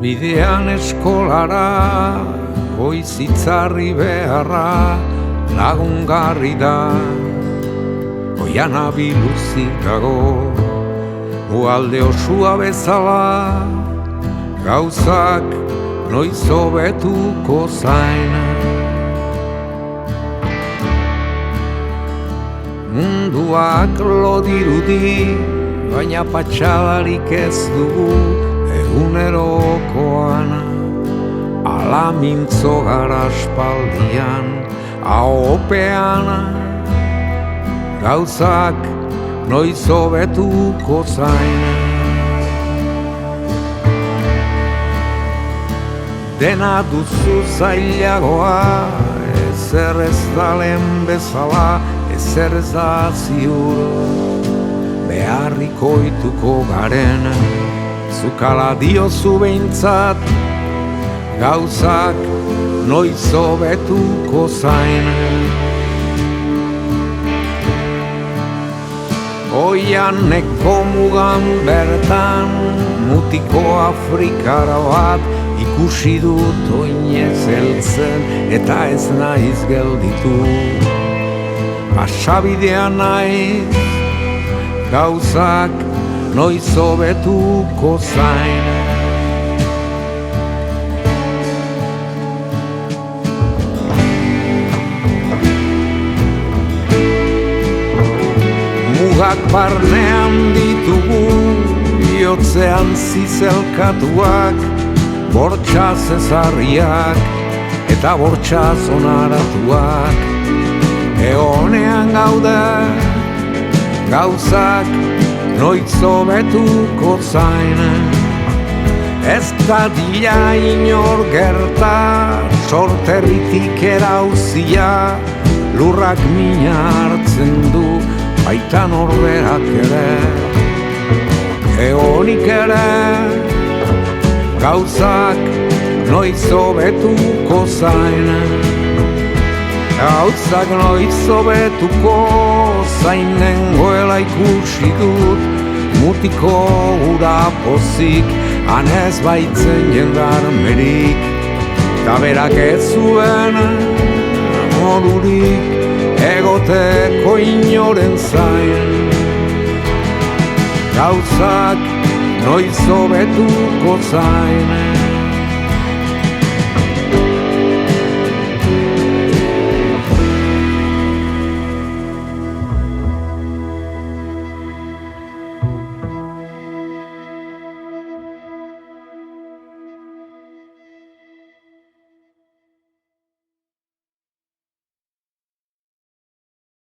Bidean eskolara, goizitzarri beharra, lagungarri da. Oiana biluzik dago, ugalde osua bezala, gauzak noiz hobetuko zain. Munduak lodirudi, baina patxadarik ez dugu egunerokoan. Ala mintzo gara aspaldian, ahopean, gauzak noiz hobetuko zain. Dena duzu zailagoa, ezer ez dalen bezala, ezer ez da ziur, beharriko ituko garen, zukala diozu behintzat, gauzak noiz hobetuko zain. Oianeko mugan bertan, mutiko afrikara bat, ikusi dut oinez heltzen, eta ez naiz gelditu. Pasabidean naiz, gauzak noiz hobetuko zain. Mugak barnean ditugu, bihotzean zizelkatuak, bortxaz ezarriak eta bortxaz onaratuak. Egonean gaude, gauzak noiz hobetuko zain. Ez dadila inor gerta, sorterritik erauzia, lurrak mina hartzen du, baita norberak ere. Egonik ere, gauzak noiz hobetuko zain. Gauzak noiz hobetuko zain, nengoela ikusi dut, mutiko ura pozik, hanez baitzen jendarmerik, ta berak ez zuen modurik, egoteko inoren zain. Gauzak noiz hobetuko zain.